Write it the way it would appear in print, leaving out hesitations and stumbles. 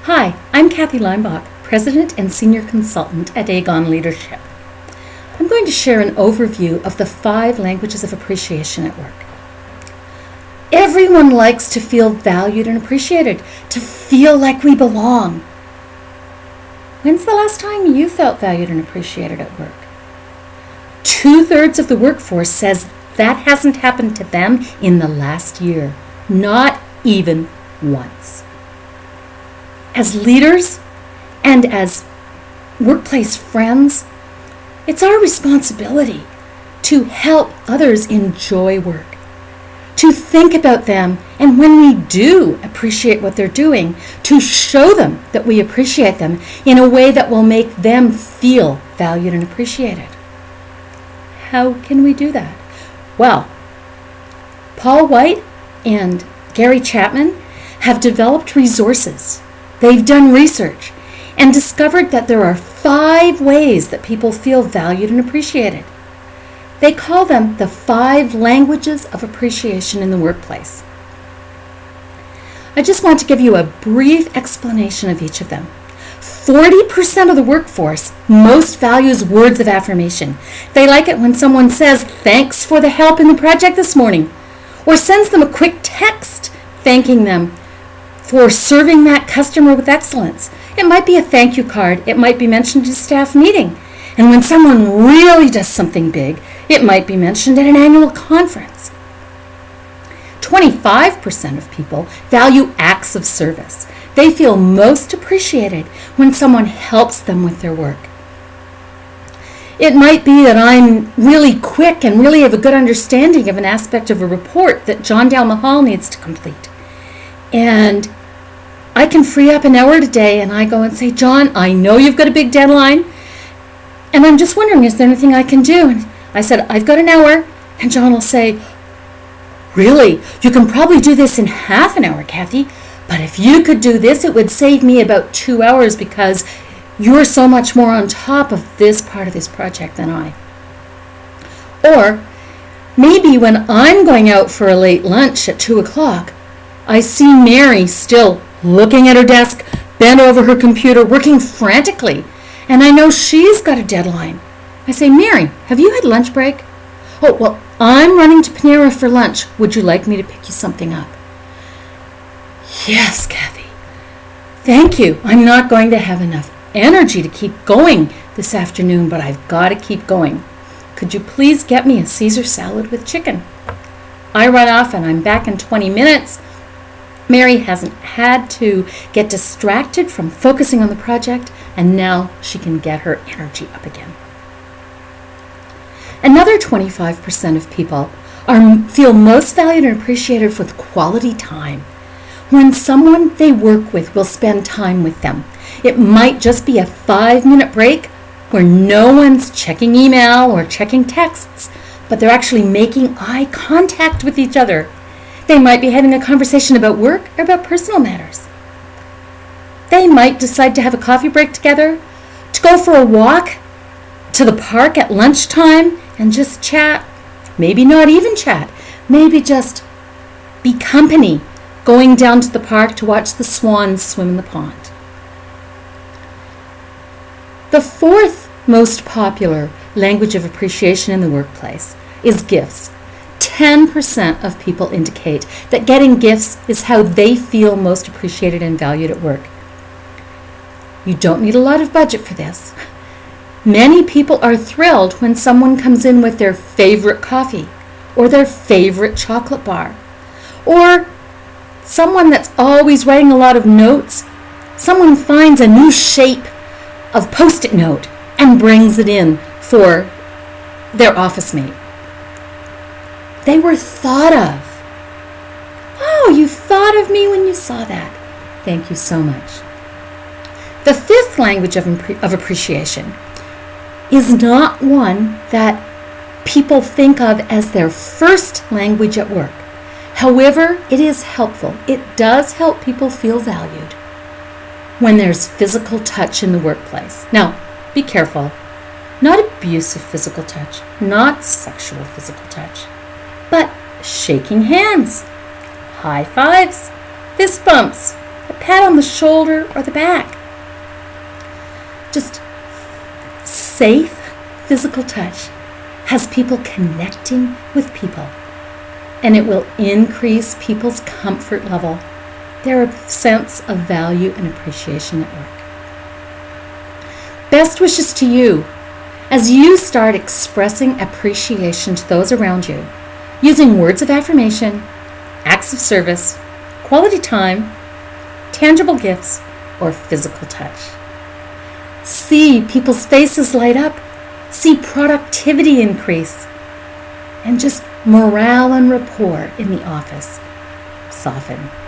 Hi, I'm Kathy Leimbach, President and Senior Consultant at Aegon Leadership. I'm going to share an overview of the 5 languages of appreciation at work. Everyone likes to feel valued and appreciated, to feel like we belong. When's the last time you felt valued and appreciated at work? 2/3 of the workforce says that hasn't happened to them in the last year, not even once. As leaders and as workplace friends, it's our responsibility to help others enjoy work, to think about them, and when we do appreciate what they're doing, to show them that we appreciate them in a way that will make them feel valued and appreciated. How can we do that? Well, Paul White and Gary Chapman have developed resources. They've done research and discovered that there are 5 ways that people feel valued and appreciated. They call them the 5 languages of appreciation in the workplace. I just want to give you a brief explanation of each of them. 40% of the workforce most values words of affirmation. They like it when someone says, "Thanks for the help in the project this morning," or sends them a quick text thanking them for serving that customer with excellence. It might be a thank you card. It might be mentioned at a staff meeting. And when someone really does something big, it might be mentioned at an annual conference. 25% of people value acts of service. They feel most appreciated when someone helps them with their work. It might be that I'm really quick and really have a good understanding of an aspect of a report that John Dale Mahal needs to complete. And I can free up an hour today and I go and say, "John, I know you've got a big deadline, and I'm just wondering, is there anything I can do?" And I said, "I've got an hour." And John will say, "Really? You can probably do this in half an hour, Kathy. But if you could do this, it would save me about 2 hours because you're so much more on top of this part of this project than I." Or maybe when I'm going out for a late lunch at 2 o'clock, I see Mary still looking at her desk, bent over her computer, working frantically, and I know she's got a deadline. I say, "Mary, have you had lunch break?" "Oh, well, I'm running to Panera for lunch. Would you like me to pick you something up?" "Yes, Kathy. Thank you. I'm not going to have enough energy to keep going this afternoon, but I've got to keep going. Could you please get me a Caesar salad with chicken?" I run off and I'm back in 20 minutes. Mary hasn't had to get distracted from focusing on the project, and now she can get her energy up again. Another 25% of people feel most valued and appreciated with quality time. When someone they work with will spend time with them. It might just be a 5-minute break where no one's checking email or checking texts, but they're actually making eye contact with each other. They might be having a conversation about work or about personal matters. They might decide to have a coffee break together, to go for a walk to the park at lunchtime and just chat. Maybe not even chat. Maybe just be company, going down to the park to watch the swans swim in the pond. The 4th most popular language of appreciation in the workplace is gifts. 10% of people indicate that getting gifts is how they feel most appreciated and valued at work. You don't need a lot of budget for this. Many people are thrilled when someone comes in with their favorite coffee or their favorite chocolate bar, or someone that's always writing a lot of notes. Someone finds a new shape of Post-it note and brings it in for their office mate. They were thought of. "Oh, you thought of me when you saw that. Thank you so much." The 5th language of appreciation is not one that people think of as their first language at work. However, it is helpful. It does help people feel valued when there's physical touch in the workplace. Now, be careful. Not abusive physical touch, not sexual physical touch, but shaking hands, high fives, fist bumps, a pat on the shoulder or the back. Just safe physical touch has people connecting with people, and it will increase people's comfort level, their sense of value and appreciation at work. Best wishes to you as you start expressing appreciation to those around you using words of affirmation, acts of service, quality time, tangible gifts, or physical touch. See people's faces light up, see productivity increase, and just morale and rapport in the office soften.